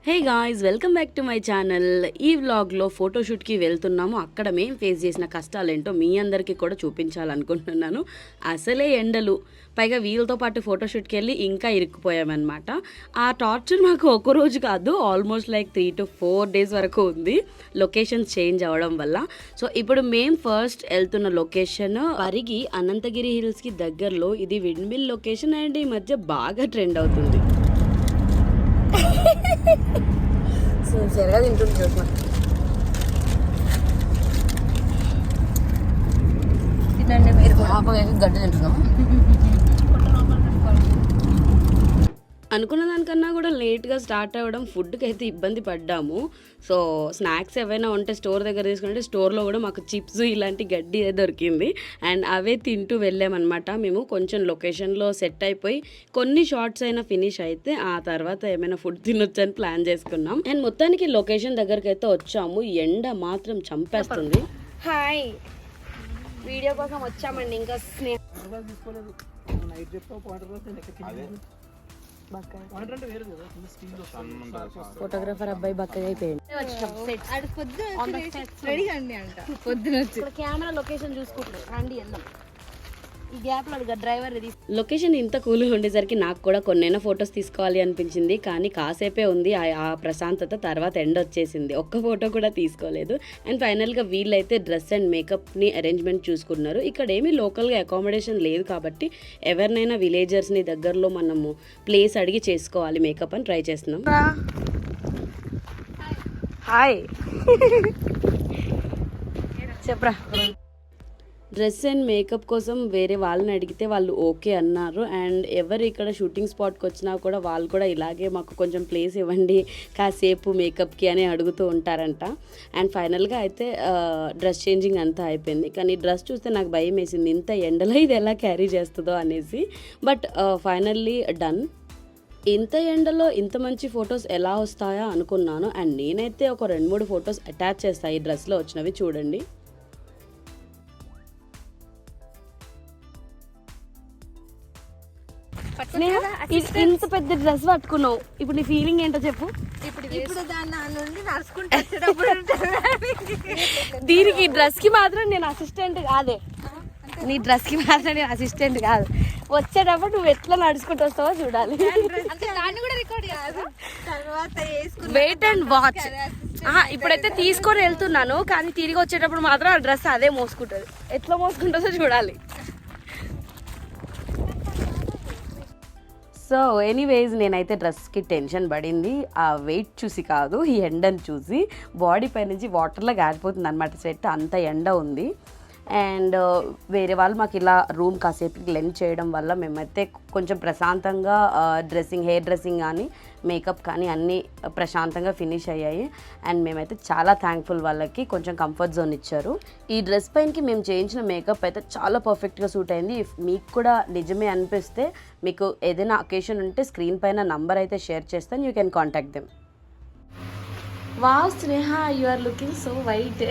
Hey guys, welcome back to my channel. ఈ వ్లాగ్లో ఫోటోషూట్కి వెళ్తున్నాము. అక్కడ మేము ఫేస్ చేసిన కష్టాలేంటో మీ అందరికీ కూడా చూపించాలనుకుంటున్నాను. అసలే ఎండలు, పైగా వీళ్ళతో పాటు ఫోటోషూట్కి వెళ్ళి ఇంకా ఇరుక్కుపోయామన్నమాట. ఆ టార్చర్ మాకు ఒక రోజు కాదు, ఆల్మోస్ట్ లైక్ 3 to 4 days వరకు ఉంది, లొకేషన్స్ చేంజ్ అవ్వడం వల్ల. సో ఇప్పుడు మేము ఫస్ట్ వెళ్తున్న లొకేషన్ పరిగి అనంతగిరి హిల్స్కి దగ్గరలో. ఇది విండ్మిల్ లొకేషన్ అండ్ ఈ మధ్య బాగా ట్రెండ్ అవుతుంది. సిన్సియర్గా తింటుంది చూసిన. తినండి మీరు. గడ్డి తింటున్నాం. అనుకున్న దానికన్నా కూడా లేట్గా స్టార్ట్ అవ్వడం, ఫుడ్కి అయితే ఇబ్బంది పడ్డాము. సో స్నాక్స్ ఏవైనా ఉంటే స్టోర్ దగ్గర తీసుకుంటే స్టోర్లో కూడా మాకు చిప్స్ ఇలాంటి గడ్డి దొరికింది అండ్ అవే తింటూ వెళ్ళామన్నమాట. మేము కొంచెం లొకేషన్లో సెట్ అయిపోయి కొన్ని షార్ట్స్ అయినా ఫినిష్ అయితే ఆ తర్వాత ఏమైనా ఫుడ్ తినొచ్చని ప్లాన్ చేసుకున్నాం. అండ్ మొత్తానికి లొకేషన్ దగ్గరికి అయితే వచ్చాము. ఎండ మాత్రం చంపేస్తుంది. హాయ్, వీడియో కోసం వచ్చామండి. ఇంకా ఫోటోగ్రాఫర్ అబ్బాయి బక్కగా అయిపోయింది. కెమెరా లొకేషన్ చూసుకుంటారు. రండి వెళ్దాం. ఈ గ్యాప్ లో డ్రైవర్ లొకేషన్ ఇంత కూల్గా ఉండేసరికి నాకు కూడా కొన్నైనా ఫొటోస్ తీసుకోవాలి అనిపించింది. కానీ కాసేపే ఉంది ఆ ప్రశాంతత. తర్వాత ఎండ్ వచ్చేసింది, ఒక్క ఫోటో కూడా తీసుకోలేదు. అండ్ ఫైనల్గా వీళ్ళైతే డ్రెస్ అండ్ మేకప్ని అరేంజ్మెంట్ చూసుకున్నారు. ఇక్కడ ఏమీ లోకల్గా అకామిడేషన్ లేదు కాబట్టి ఎవరినైనా విలేజర్స్ని దగ్గరలో మనము ప్లేస్ అడిగి చేసుకోవాలి మేకప్ అని ట్రై చేస్తున్నాం. హాయ్ చెప్పరా. డ్రెస్ అండ్ మేకప్ కోసం వేరే వాళ్ళని అడిగితే వాళ్ళు ఓకే అన్నారు. అండ్ ఎవరు ఇక్కడ షూటింగ్ స్పాట్కి వచ్చినా కూడా వాళ్ళు కూడా ఇలాగే మాకు కొంచెం ప్లేస్ ఇవ్వండి కాసేపు మేకప్కి అని అడుగుతూ ఉంటారంట. అండ్ ఫైనల్గా అయితే డ్రెస్ చేంజింగ్ అంతా అయిపోయింది. కానీ డ్రెస్ చూస్తే నాకు భయం వేసింది, ఇంత ఎండలో ఇది ఎలా క్యారీ చేస్తుందో అనేసి. But finally done. ఇంత ఎండలో ఇంత మంచి ఫొటోస్ ఎలా వస్తాయా అనుకున్నాను. అండ్ నేనైతే ఒక 2-3 ఫొటోస్ అటాచ్ చేస్తాను ఈ డ్రెస్లో వచ్చినవి, చూడండి. ఇంత పెద్ద డ్రెస్ పట్టుకున్నావు, ఇప్పుడు నీ ఫీలింగ్ ఏంటో చెప్పు. ఇప్పుడు దాని నుండి నడుచుకుంటూ దీనికి డ్రెస్కి మాత్రం నేను అసిస్టెంట్ కాదే, నీ డ్రెస్కి మాత్రం నేను అసిస్టెంట్ కాదు. వచ్చేటప్పుడు నువ్వు ఎట్లా నడుచుకుంటూ వస్తావో చూడాలి. Wait and watch. ఇప్పుడైతే తీసుకొని వెళ్తున్నాను, కానీ తిరిగి వచ్చేటప్పుడు మాత్రం ఆ డ్రెస్ అదే మోసుకుంటుంది. ఎట్లా మోసుకుంటుందో చూడాలి. సో ఎనీవేస్ నేనైతే డ్రెస్కి టెన్షన్ పడింది, ఆ వెయిట్ చూసి కాదు, ఈ ఎండను చూసి. బాడీ పై నుంచి వాటర్లో గారిపోతుంది అనమాట స్వెట్, అంత ఎండ ఉంది. అండ్ వేరే వాళ్ళు మాకు ఇలా రూమ్ కాసేపు లెంత్ చేయడం వల్ల మేమైతే కొంచెం ప్రశాంతంగా హెయిర్ డ్రెస్సింగ్ కానీ మేకప్ కానీ అన్నీ ప్రశాంతంగా ఫినిష్ అయ్యాయి. అండ్ మేమైతే చాలా థ్యాంక్ఫుల్, వాళ్ళకి కొంచెం కంఫర్ట్ జోన్ ఇచ్చారు. ఈ డ్రెస్ పైనకి మేము చేయించిన మేకప్ అయితే చాలా పర్ఫెక్ట్గా సూట్ అయింది. మీకు కూడా నిజమే అనిపిస్తే మీకు ఏదైనా అకేషన్ ఉంటే స్క్రీన్ పైన నంబర్ అయితే షేర్ చేస్తాను, you can contact them. Wow Sneha, you are looking so white.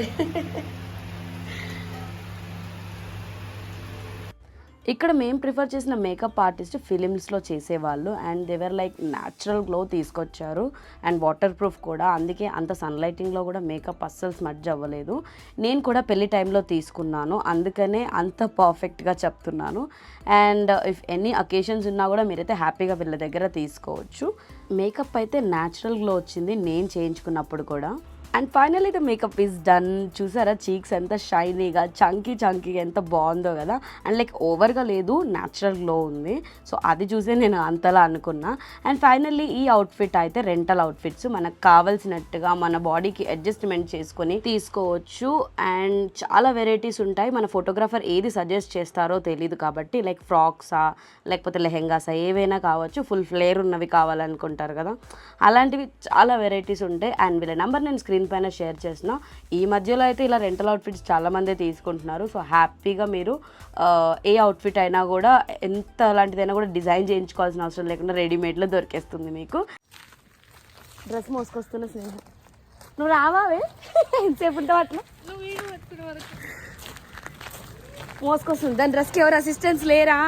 ఇక్కడ మేము ప్రిఫర్ చేసిన మేకప్ ఆర్టిస్ట్ ఫిలిమ్స్లో చేసేవాళ్ళు. And they were like natural glow తీసుకొచ్చారు అండ్ వాటర్ ప్రూఫ్ కూడా. అందుకే అంత సన్లైటింగ్లో కూడా మేకప్ అస్సలు స్మడ్జ్ అవ్వలేదు. నేను కూడా పెళ్లి టైంలో తీసుకున్నాను, అందుకనే అంత పర్ఫెక్ట్గా చెప్తున్నాను. అండ్ ఇఫ్ ఎనీ అకేషన్స్ ఉన్నా కూడా మీరైతే హ్యాపీగా వీళ్ళ దగ్గర తీసుకోవచ్చు. మేకప్ అయితే న్యాచురల్ గ్లో వచ్చింది నేను చేయించుకున్నప్పుడు కూడా. And finally the makeup is done. చూసారా చీక్స్ ఎంత షైనీగా చంకీగా ఎంత బాగుందో కదా. అండ్ లైక్ ఓవర్గా లేదు, న్యాచురల్ గ్లో ఉంది. సో అది చూసే నేను అంతలా అనుకున్నా. అండ్ ఫైనల్లీ ఈ అవుట్ఫిట్ అయితే రెంటల్ అవుట్ఫిట్స్, మనకు కావాల్సినట్టుగా మన బాడీకి అడ్జస్ట్మెంట్ చేసుకొని తీసుకోవచ్చు. అండ్ చాలా వెరైటీస్ ఉంటాయి. మన ఫోటోగ్రాఫర్ ఏది సజెస్ట్ చేస్తారో తెలీదు కాబట్టి, లైక్ ఫ్రాక్సా లేకపోతే లెహెంగాసా ఏవైనా కావచ్చు, ఫుల్ ఫ్లేర్ ఉన్నవి కావాలనుకుంటారు కదా, అలాంటివి చాలా వెరైటీస్ ఉంటాయి. అండ్ వీళ్ళ నెంబర్ నేను స్క్రీన్ పైన షేర్ చేసిన. ఈ మధ్యలో అయితే ఇలా రెంటల్ అవుట్ఫిట్స్ చాలామంది తీసుకుంటున్నారు. సో హ్యాపీగా మీరు ఏ అవుట్ఫిట్ అయినా కూడా, ఎంత అలాంటిదైనా కూడా డిజైన్ చేయించుకోవాల్సిన అవసరం లేకుండా రెడీమేడ్లో దొరికేస్తుంది మీకు. డ్రెస్ మోసుకొస్తున్న స్నేహ, నువ్వు రావావే ఎంతసేపు ఉంటావు అట్లా మోసుకొస్తుంది. దాని డ్రెస్కి ఎవరు అసిస్టెన్స్ లేరా?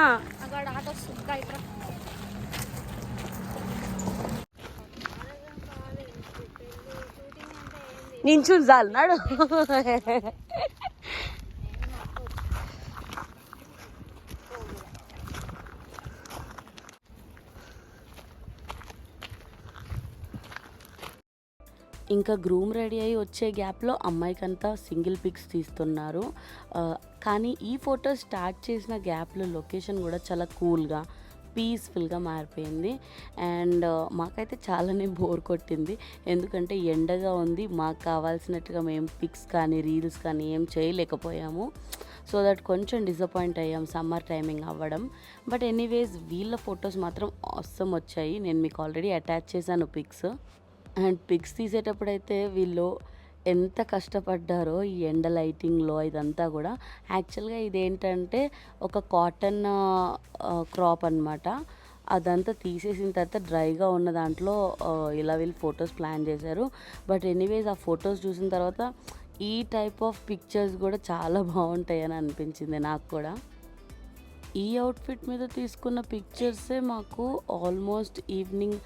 నించుని చాలు నాడు. ఇంకా గ్రూమ్ రెడీ అయ్యి వచ్చే గ్యాప్లో అమ్మాయికంతా సింగిల్ పిక్స్ తీస్తున్నారు. కానీ ఈ ఫోటో స్టార్ట్ చేసిన గ్యాప్లో లొకేషన్ కూడా చాలా కూల్గా పీస్ఫుల్గా మారిపోయింది. అండ్ మాకైతే చాలానే బోర్ కొట్టింది, ఎందుకంటే ఎండగా ఉంది. మాకు కావాల్సినట్టుగా మేము పిక్స్ కానీ రీల్స్ కానీ ఏం చేయలేకపోయాము. సో దట్ కొంచెం డిసప్పాయింట్ అయ్యాం సమ్మర్ టైమింగ్ అవ్వడం. బట్ ఎనీవేస్ వీళ్ళ ఫొటోస్ మాత్రం ఆసమ్ వచ్చాయి. నేను మీకు ఆల్రెడీ అటాచ్ చేశాను పిక్స్. అండ్ పిక్స్ తీసేటప్పుడు అయితే వీళ్ళు ఎంత కష్టపడ్డారో ఈ ఎండ లైటింగ్లో ఇదంతా కూడా. యాక్చువల్గా ఇదేంటంటే ఒక కాటన్ క్రాప్ అనమాట. అదంతా తీసేసిన తర్వాత డ్రైగా ఉన్న దాంట్లో ఇలా వీళ్ళు ఫొటోస్ ప్లాన్ చేశారు. బట్ ఎనీవేస్ ఆ ఫొటోస్ చూసిన తర్వాత ఈ టైప్ ఆఫ్ పిక్చర్స్ కూడా చాలా బాగుంటాయని అనిపించింది నాకు కూడా. ఈ అవుట్ఫిట్ మీద తీసుకున్న పిక్చర్సే మాకు ఆల్మోస్ట్ ఈవినింగ్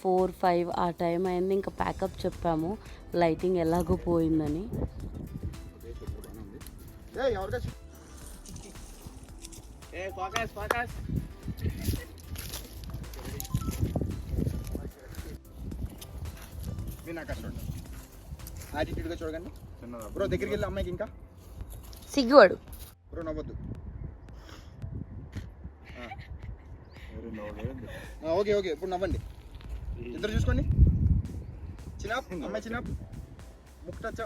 4-5 ఆ టైం అయింది. ఇంకా ప్యాకప్ చెప్పాము, లైటింగ్ ఎలాగో పోయిందని. యాటిట్యూడ్గా చూడకండి బ్రో. దగ్గరికి వెళ్ళి అమ్మాయికి ఇంకా సిగ్గువాడు బ్రో నవ్వద్దు. ఓకే ఓకే ఇప్పుడు నవ్వండి. ఇద్దరు చూసుకోండి. చిన్నప్ అమ్మాయి చిన్నప్ ముక్కు టచ్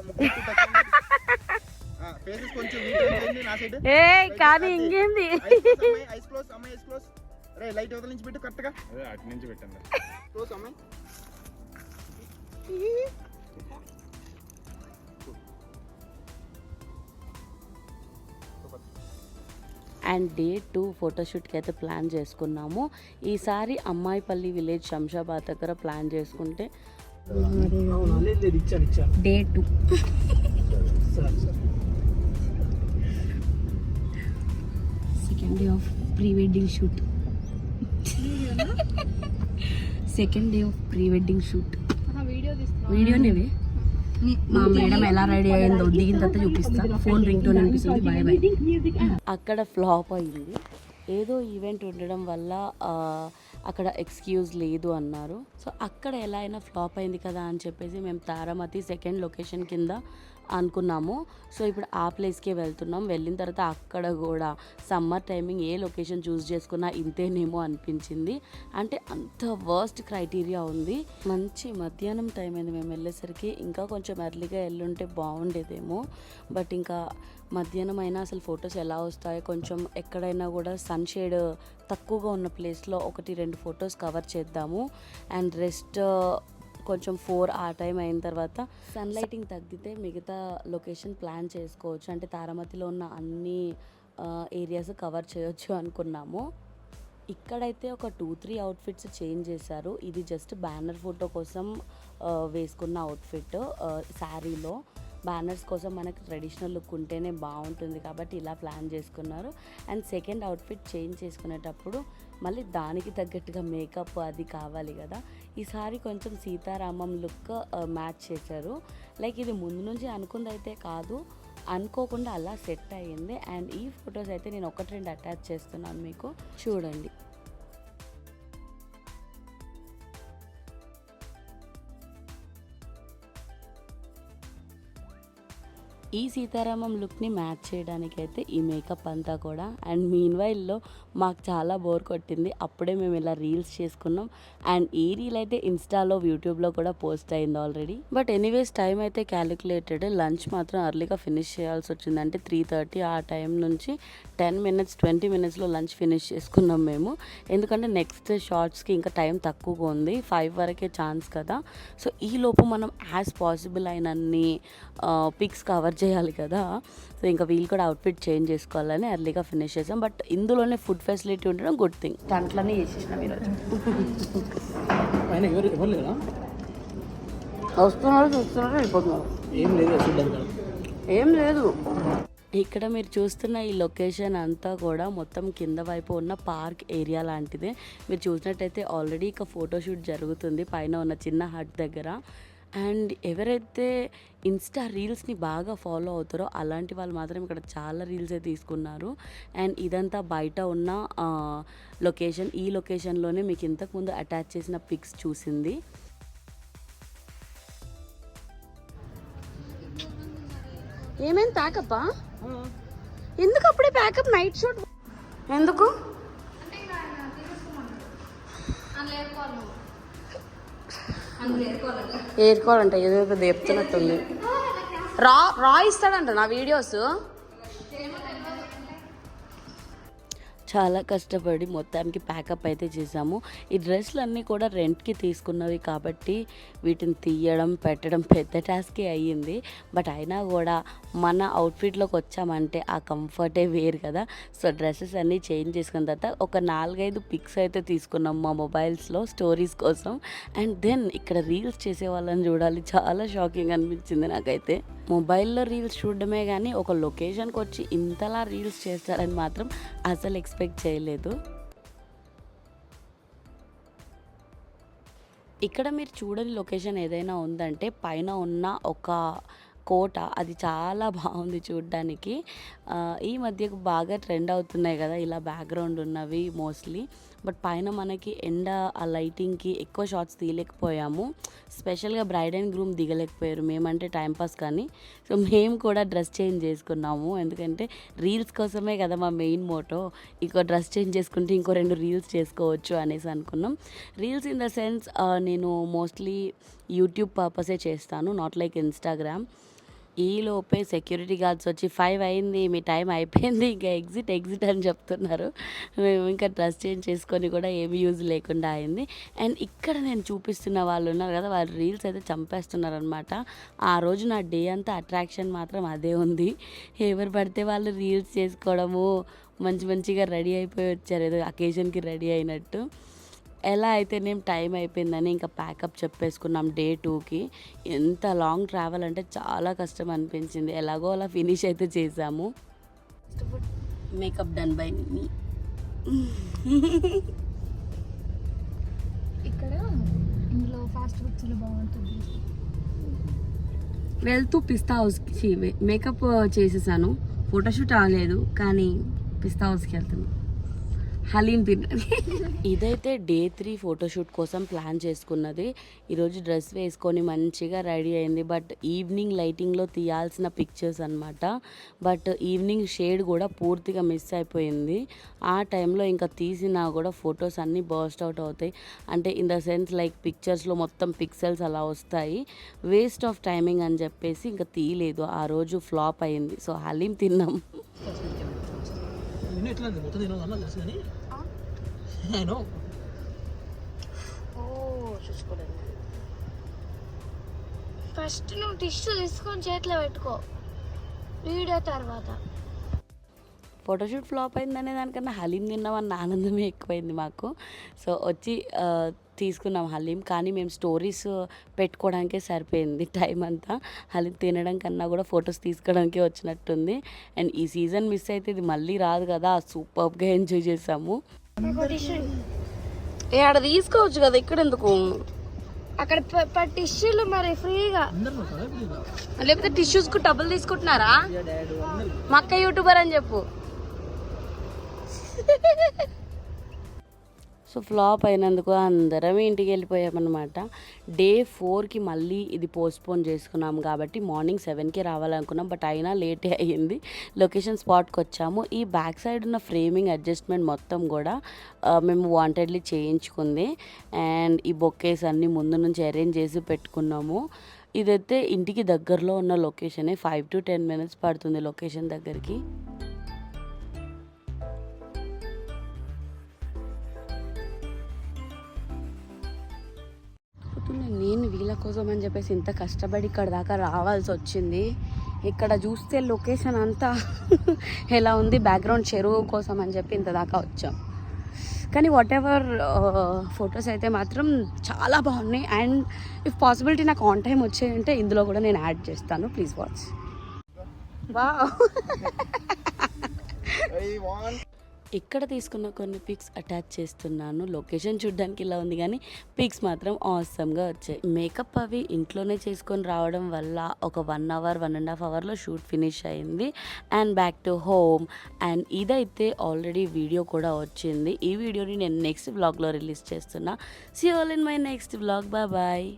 ఫేసెస్ కొంచెం చేయండి నా సైడ్. కానీ ఇంకేంది ఐస్ క్లోజ్ అమ్మాయి ఐస్ క్లోజ్. రే లైట్ అవతల నుంచి పెట్టు కరెక్ట్గా. అదే అటు నుంచి పెట్టండి. క్లోజ్ అమ్మాయి. అండ్ డే 2 ఫోటోషూట్కి అయితే ప్లాన్ చేసుకున్నాము. ఈసారి అమ్మాయిపల్లి విలేజ్ శంషాబాద్ దగ్గర ప్లాన్ చేసుకుంటే day 2 second day of pre wedding shoot. Second day of pre wedding shoot వీడియోనేవి. మా మేడం ఎలా రెడీ అయ్యిందో దిగిన తర్వాత చూపిస్తా. ఫోన్ రింగ్ టోన్ అనిపిస్తుంది. Bye bye. అక్కడ ఫ్లాప్ అయింది. ఏదో ఈవెంట్ ఉండడం వల్ల అక్కడ ఎక్స్క్యూజ్ లేదు అన్నారు. సో అక్కడ ఎలా అయినా ఫ్లాప్ అయింది కదా అని చెప్పేసి మేము తారామతి సెకండ్ లొకేషన్ కింద అనుకున్నాము. సో ఇప్పుడు ఆ ప్లేస్కే వెళ్తున్నాం. వెళ్ళిన తర్వాత అక్కడ కూడా సమ్మర్ టైమింగ్ ఏ లొకేషన్ చూస్ చేసుకున్నా ఇంతేనేమో అనిపించింది. అంటే అంత వర్స్ట్ క్రైటీరియా ఉంది. మంచి మధ్యాహ్నం టైం అయింది మేము వెళ్ళేసరికి. ఇంకా కొంచెం ఎర్లీగా వెళ్ళుంటే బాగుండేదేమో. బట్ ఇంకా మధ్యాహ్నం అయినా అసలు ఫొటోస్ ఎలా వస్తాయో, కొంచెం ఎక్కడైనా కూడా సన్షేడ్ తక్కువగా ఉన్న ప్లేస్లో 1-2 ఫొటోస్ కవర్ చేద్దాము. అండ్ రెస్ట్ కొంచెం 4 ఆ టైం అయిన తర్వాత సన్ లైటింగ్ తగ్గితే మిగతా లొకేషన్ ప్లాన్ చేసుకోవచ్చు. అంటే తారామతిలో ఉన్న అన్ని ఏరియాస్ కవర్ చేయొచ్చు అనుకున్నాము. ఇక్కడైతే ఒక 2-3 అవుట్ఫిట్స్ చేంజ్ చేశారు. ఇది జస్ట్ బ్యానర్ ఫోటో కోసం వేసుకున్న అవుట్ఫిట్. శారీలో బ్యానర్స్ కోసం మనకు ట్రెడిషనల్ లుక్ ఉంటేనే బాగుంటుంది కాబట్టి ఇలా ప్లాన్ చేసుకున్నారు. అండ్ సెకండ్ అవుట్ఫిట్ చేంజ్ చేసుకునేటప్పుడు మళ్ళీ దానికి తగ్గట్టుగా మేకప్ అది కావాలి కదా. ఈసారి కొంచెం సీతారామం లుక్ మ్యాచ్ చేశారు. లైక్ ఇది ముందు నుంచి అనుకుందైతే కాదు, అనుకోకుండా అలా సెట్ అయ్యింది. అండ్ ఈ ఫొటోస్ అయితే నేను 1-2 అటాచ్ చేస్తున్నాను, మీకు చూడండి. ఈ సీతారామం లుక్ని మ్యాచ్ చేయడానికి అయితే ఈ మేకప్ అంతా కూడా. అండ్ మీన్వైల్లో మాకు చాలా బోర్ కొట్టింది. అప్పుడే మేము ఇలా రీల్స్ చేసుకున్నాం. అండ్ ఈ రీల్ అయితే ఇన్స్టాలో యూట్యూబ్లో కూడా పోస్ట్ అయింది ఆల్రెడీ. బట్ ఎనీవేస్ టైం అయితే క్యాలిక్యులేటెడ్. లంచ్ మాత్రం అర్లీగా ఫినిష్ చేయాల్సి వచ్చింది. అంటే 3:30 ఆ టైం నుంచి 10 minutes 20 minutesలో లంచ్ ఫినిష్ చేసుకున్నాం మేము. ఎందుకంటే నెక్స్ట్ షార్ట్స్కి ఇంకా టైం తక్కువగా ఉంది, 5 వరకే ఛాన్స్ కదా. సో ఈ లోపు మనం యాజ్ పాసిబుల్ అయినన్ని పిక్స్ కవర్ చేయాలి కదా. సో ఇంకా వీళ్ళు కూడా అవుట్ఫిట్ చేంజ్ చేసుకోవాలని ఎర్లీగా ఫినిష్ చేసాం. బట్ ఇందులోనే ఫుడ్ ఫెసిలిటీ ఉండడం గుడ్ థింగ్. దాంట్లోనే చేసేసినాం ఈరోజు. వస్తున్నారు చూస్తున్నారు వెళ్ళిపోతున్నారు. ఏం లేదు. ఇక్కడ మీరు చూస్తున్న ఈ లొకేషన్ అంతా కూడా మొత్తం కింద వైపు ఉన్న పార్క్ ఏరియా లాంటిదే. మీరు చూసినట్టయితే ఆల్రెడీ ఇక ఫోటోషూట్ జరుగుతుంది పైన ఉన్న చిన్న హట్ దగ్గర. అండ్ ఎవరైతే ఇన్స్టా రీల్స్ని బాగా ఫాలో అవుతారో అలాంటి వాళ్ళు మాత్రం ఇక్కడ చాలా రీల్సే తీసుకున్నారు. అండ్ ఇదంతా బయట ఉన్న లొకేషన్. ఈ లొకేషన్లోనే మీకు ఇంతకుముందు అటాచ్ చేసిన పిక్స్ చూసింది. ఏమేం ప్యాకప్పా? ఎందుకు అప్పుడే ప్యాకప్? నైట్ షూట్ ఎందుకు? ఏరుకోవాలంట, ఏదో పెద్ద చెప్తున్నట్టుంది. రా ఇస్తాడంట నా వీడియోస్. చాలా కష్టపడి మొత్తానికి ప్యాకప్ అయితే చేసాము. ఈ డ్రెస్లు అన్నీ కూడా రెంట్కి తీసుకున్నవి కాబట్టి వీటిని తీయడం పెట్టడం పెద్ద టాస్కే అయ్యింది. బట్ అయినా కూడా మన అవుట్ఫిట్లోకి వచ్చామంటే ఆ కంఫర్టే వేరు కదా. సో డ్రెస్సెస్ అన్నీ చేంజ్ చేసుకున్న తర్వాత ఒక 4-5 పిక్స్ అయితే తీసుకున్నాం మా మొబైల్స్లో స్టోరీస్ కోసం. అండ్ దెన్ ఇక్కడ రీల్స్ చేసే వాళ్ళని చూడాలి, చాలా షాకింగ్ అనిపించింది నాకైతే. మొబైల్లో రీల్స్ చూడడమే కానీ ఒక లొకేషన్కి వచ్చి ఇంతలా రీల్స్ చేస్తారని మాత్రం అసలు ఎక్స్పెక్ట్ చేయలేదు. ఇక్కడ మీరు చూడని లొకేషన్ ఏదైనా ఉందంటే పైన ఉన్న ఒక కోట, అది చాలా బాగుంది చూడ్డానికి. ఈ మధ్యకు బాగా ట్రెండ్ అవుతున్నాయి కదా ఇలా బ్యాక్గ్రౌండ్ ఉన్నవి మోస్ట్లీ. బట్ పైన మనకి ఎండ ఆ లైటింగ్కి ఎక్కువ షాట్స్ తీయలేకపోయాము. స్పెషల్గా బ్రైడ్ అండ్ గ్రూమ్ దిగలేకపోయారు, మేమంటే టైంపాస్ కానీ. సో మేము కూడా డ్రెస్ చేంజ్ చేసుకున్నాము, ఎందుకంటే రీల్స్ కోసమే కదా మా మెయిన్ మోటో. ఇంకో డ్రెస్ చేంజ్ చేసుకుంటే ఇంకో 2 రీల్స్ చేసుకోవచ్చు అనేసి అనుకున్నాం. రీల్స్ ఇన్ ద సెన్స్ నేను మోస్ట్లీ యూట్యూబ్ పర్పసే చేస్తాను, నాట్ లైక్ ఇన్స్టాగ్రామ్. ఈలోపే సెక్యూరిటీ గార్డ్స్ వచ్చి 5 అయింది, మీ టైం అయిపోయింది, ఇంకా ఎగ్జిట్ అని చెప్తున్నారు. మేము ఇంకా డ్రెస్ చేంజ్ చేసుకొని కూడా ఏమి యూజ్ లేకుండా అయింది. అండ్ ఇక్కడ నేను చూపిస్తున్న వాళ్ళు ఉన్నారు కదా, వాళ్ళు రీల్స్ అయితే చంపేస్తున్నారు అనమాట. ఆ రోజు నా డే అంతా అట్రాక్షన్ మాత్రం అదే ఉంది. ఎవరు పడితే వాళ్ళు రీల్స్ చేసుకోవడము, మంచిగా రెడీ అయిపోయి వచ్చారు, ఏదో అకేషన్కి రెడీ అయినట్టు. ఎలా అయితేనేం టైం అయిపోయిందని ఇంకా ప్యాకప్ చెప్పేసుకున్నాం డే 2కి. ఎంత లాంగ్ ట్రావెల్ అంటే చాలా కష్టం అనిపించింది. ఎలాగో అలా ఫినిష్ అయితే చేసాము. మేకప్ డన్ బై మీ. ఇక్కడ ఇందులో ఫాస్ట్ ఫుడ్స్లో బాగుంటుంది. వెళ్తూ పిస్తా హౌస్కి మేకప్ చేసేసాను. ఫోటోషూట్ అవ్వలేదు కానీ పిస్తా హౌస్కి వెళ్తున్నాను హలీం తిన్నది. ఇదైతే డే 3 ఫోటోషూట్ కోసం ప్లాన్ చేసుకున్నది. ఈరోజు డ్రెస్ వేసుకొని మంచిగా రెడీ అయింది. బట్ ఈవినింగ్ లైటింగ్లో తీయాల్సిన పిక్చర్స్ అనమాట. బట్ ఈవినింగ్ షేడ్ కూడా పూర్తిగా మిస్ అయిపోయింది. ఆ టైంలో ఇంకా తీసినా కూడా ఫొటోస్ అన్నీ బర్స్ట్ అవుట్ అవుతాయి. అంటే ఇన్ ద సెన్స్ లైక్ పిక్చర్స్లో మొత్తం పిక్సెల్స్ అలా వస్తాయి. వేస్ట్ ఆఫ్ టైమింగ్ అని చెప్పేసి ఇంకా తీయలేదు. ఆ రోజు ఫ్లాప్ అయింది. సో హలీం తిన్నాం. ఫస్ట్ నువ్వు టిష్యూ తీసుకొని చేతిలో పెట్టుకో, వీడియో తర్వాత. ఫోటోషూట్ ఫ్లాప్ అయిందనే దానికన్నా హలీం తిన్నామన్న ఆనందమే ఎక్కువైంది మాకు. సో వచ్చి తీసుకున్నాం హలీం. కానీ మేము స్టోరీస్ పెట్టుకోవడానికే సరిపోయింది టైం అంతా. హలీం తినడం కన్నా కూడా ఫొటోస్ తీసుకోవడానికే వచ్చినట్టుంది. అండ్ ఈ సీజన్ మిస్ అయితే ఇది మళ్ళీ రాదు కదా, సూపర్గా ఎంజాయ్ చేసాము. ఆడ తీసుకోవచ్చు కదా, ఇక్కడ ఎందుకు? అక్కడ టిష్యూలు మరి ఫ్రీగా, లేకపోతే టిష్యూస్కు డబ్బులు తీసుకుంటున్నారా? మా అక్క యూట్యూబర్ అని చెప్పు. సో ఫ్లాప్ అయినందుకు అందరం ఇంటికి వెళ్ళిపోయామన్నమాట. డే 4కి మళ్ళీ ఇది పోస్ట్పోన్ చేసుకున్నాం కాబట్టి మార్నింగ్ 7కి రావాలనుకున్నాం. బట్ అయినా లేటే అయ్యింది. లొకేషన్ స్పాట్కి వచ్చాము. ఈ బ్యాక్ సైడ్ ఉన్న ఫ్రేమింగ్ అడ్జస్ట్మెంట్ మొత్తం కూడా మేము వాంటెడ్లీ చేయించుకుంది. అండ్ ఈ బొకేస్ అన్నీ ముందు నుంచి అరేంజ్ చేసి పెట్టుకున్నాము. ఇదైతే ఇంటికి దగ్గరలో ఉన్న లొకేషనే. 5 to 10 minutes పడుతుంది లొకేషన్ దగ్గరికి. నేను వీళ్ళ కోసం అని చెప్పేసి ఇంత కష్టపడి ఇక్కడ దాకా రావాల్సి వచ్చింది. ఇక్కడ చూస్తే లొకేషన్ అంతా ఎలా ఉంది, బ్యాక్గ్రౌండ్ చెరువు కోసం అని చెప్పి ఇంత దాకా వచ్చాం. కానీ వాట్ ఎవర్ ఫొటోస్ అయితే మాత్రం చాలా బాగున్నాయి. అండ్ ఇఫ్ పాసిబిలిటీ నాకు ఆన్ టైం వచ్చాయంటే ఇందులో కూడా నేను యాడ్ చేస్తాను. Please watch. వావ్, ఇక్కడ తీసుకున్న కొన్ని పిక్స్ అటాచ్ చేస్తున్నాను. లొకేషన్ చూడడానికి ఇలా ఉంది కానీ పిక్స్ మాత్రం ఆసమ్గా వచ్చాయి. మేకప్ అవి ఇంట్లోనే చేసుకొని రావడం వల్ల ఒక 1 అవర్ 1.5 అవర్లో షూట్ ఫినిష్ అయింది and back to home. And ఇదైతే ఆల్రెడీ వీడియో కూడా వచ్చింది. ఈ వీడియోని నేను నెక్స్ట్ వ్లాగ్లో రిలీజ్ చేస్తున్నా. See all in my next vlog. Bye bye.